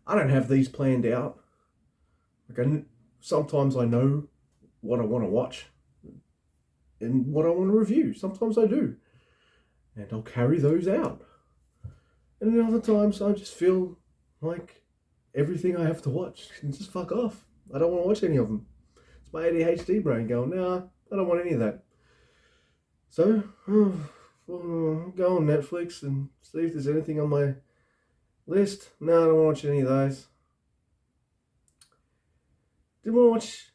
I don't have these planned out. Sometimes I know what I want to watch and what I want to review. Sometimes I do. And I'll carry those out. And then other times I just feel like everything I have to watch can just fuck off. I don't want to watch any of them. It's my ADHD brain going, nah, I don't want any of that. So, I'll go on Netflix and see if there's anything on my list. No, I don't want to watch any of those. Didn't want to watch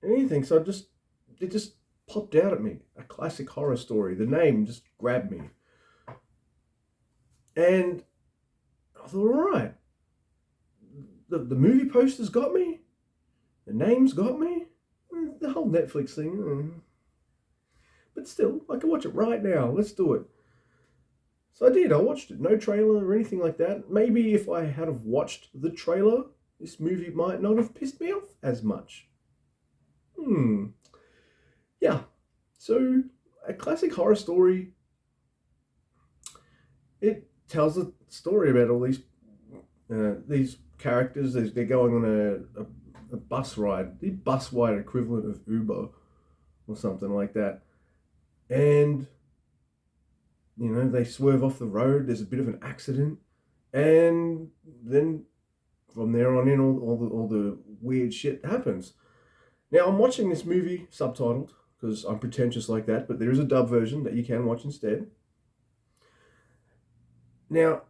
anything, so it just popped out at me. A classic horror story. The name just grabbed me. And I thought, all right, the movie posters got me, the names got me, the whole Netflix thing. But still, I can watch it right now. Let's do it. So I did. I watched it. No trailer or anything like that. Maybe if I had have watched the trailer, this movie might not have pissed me off as much. Yeah. So a classic horror story. It tells a story about all these characters. They're going on a bus ride, the bus ride equivalent of Uber or something like that, and they swerve off the road. There's a bit of an accident, and then from there on in, all the weird shit happens. Now I'm watching this movie subtitled because I'm pretentious like that, but there is a dub version that you can watch instead. Now,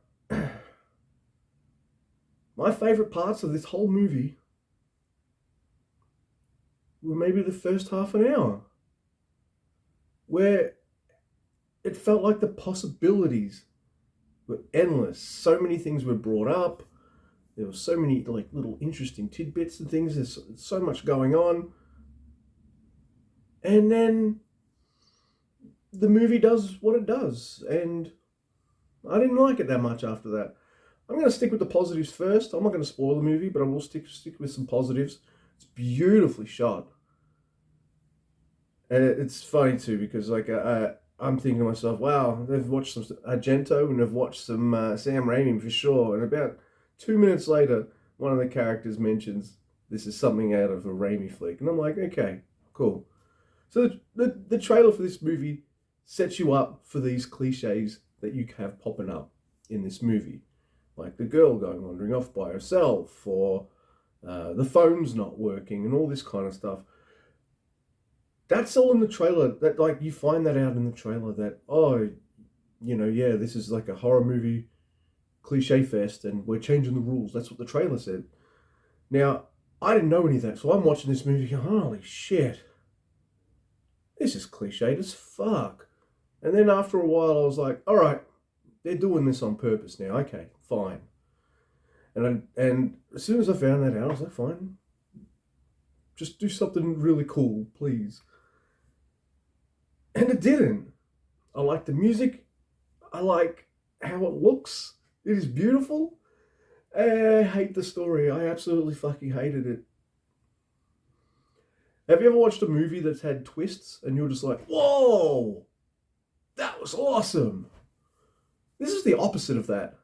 my favorite parts of this whole movie were maybe the first half an hour, where it felt like the possibilities were endless. So many things were brought up. There were so many little interesting tidbits and things. There's so much going on. And then the movie does what it does. And I didn't like it that much after that. I'm going to stick with the positives first. I'm not going to spoil the movie, but I will stick with some positives. It's beautifully shot. And it's funny too, because I'm thinking to myself, wow, they've watched some Argento and they've watched some Sam Raimi for sure. And about 2 minutes later, one of the characters mentions this is something out of a Raimi flick. And I'm like, okay, cool. So the trailer for this movie sets you up for these cliches that you have popping up in this movie. Like the girl going wandering off by herself, or the phone's not working, and all this kind of stuff. That's all in the trailer. That you find that out in the trailer that, this is like a horror movie cliche fest and we're changing the rules. That's what the trailer said. Now, I didn't know any of that, so I'm watching this movie going, holy shit, this is cliched as fuck. And then after a while I was like, all right, they're doing this on purpose now. Okay, fine. And as soon as I found that out, I was like, fine, just do something really cool, please. And it didn't. I like the music. I like how it looks. It is beautiful. I hate the story. I absolutely fucking hated it. Have you ever watched a movie that's had twists and you're just like, whoa, that was awesome? This is the opposite of that.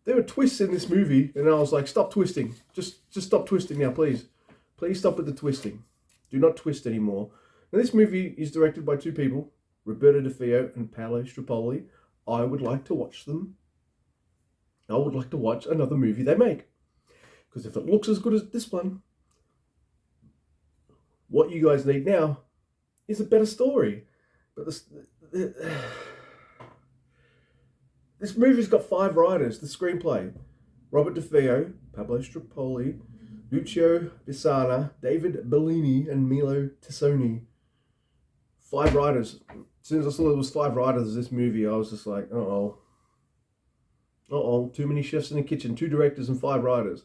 There were twists in this movie and I was like, stop twisting. Just stop twisting now, please. Please stop with the twisting. Do not twist anymore. Now, this movie is directed by two people, Roberto DeFeo and Paolo Strapoli. I would like to watch them. I would like to watch another movie they make. Because if it looks as good as this one, what you guys need now is a better story. But this movie's got 5 writers. The screenplay: Robert DeFeo, Pablo Strapoli, Lucio Bisana, David Bellini, and Milo Tessoni. 5 writers. As soon as I saw there was 5 writers of this movie, I was just like, uh-oh. Too many chefs in the kitchen. 2 directors and 5 writers.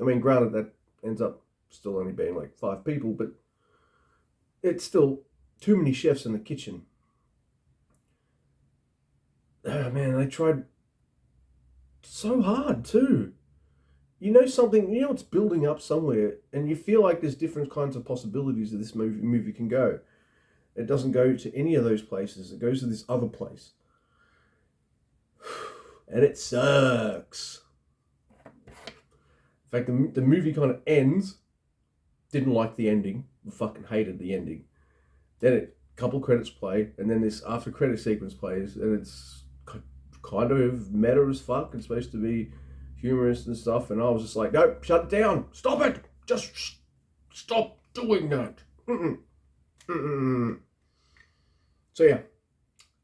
I mean, granted, that ends up still only being like 5 people, but it's still too many chefs in the kitchen. Oh, man, they tried so hard too. Something, it's building up somewhere, and you feel like there's different kinds of possibilities that this movie can go. It doesn't go to any of those places. It goes to this other place. and it sucks. In fact, the movie kind of ends. Didn't like the ending. Fucking hated the ending. Then a couple credits play, and then this after credit sequence plays, and it's kind of meta as fuck. It's supposed to be humorous and stuff, and I was just like, no, shut it down. Stop it. Just stop doing that. So yeah,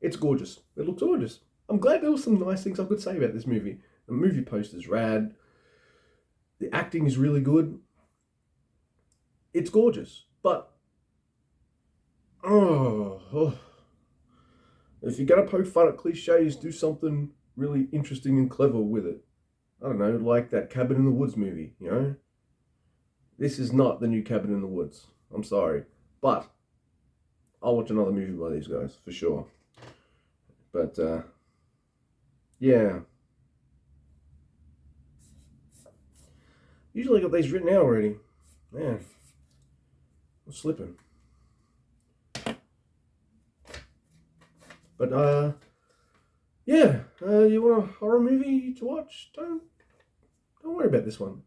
it's gorgeous. It looks gorgeous. I'm glad there were some nice things I could say about this movie. The movie poster's rad. The acting is really good. It's gorgeous. But, if you're going to poke fun at cliches, do something really interesting and clever with it. I don't know, like that Cabin in the Woods movie, you know? This is not the new Cabin in the Woods. I'm sorry. But I'll watch another movie by these guys, for sure. But, yeah. Usually I got these written out already. Man, I'm slipping. But, yeah. You want a horror movie to watch? Don't worry about this one.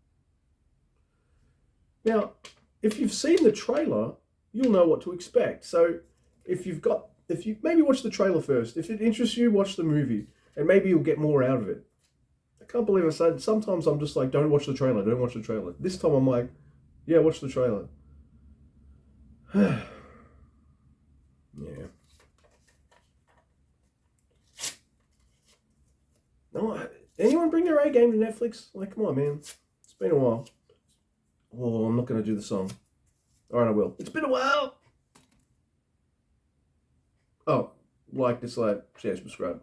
Now, if you've seen the trailer, you'll know what to expect. So, if you maybe watch the trailer first. If it interests you, watch the movie, and maybe you'll get more out of it. I can't believe I said. Sometimes I'm just like, don't watch the trailer. Don't watch the trailer. This time I'm like, yeah, watch the trailer. Yeah. No, anyone bring their A game to Netflix? Like, come on, man. It's been a while. Oh, I'm not going to do the song. All right, I will. It's been a while. Oh, like, dislike, share, subscribe.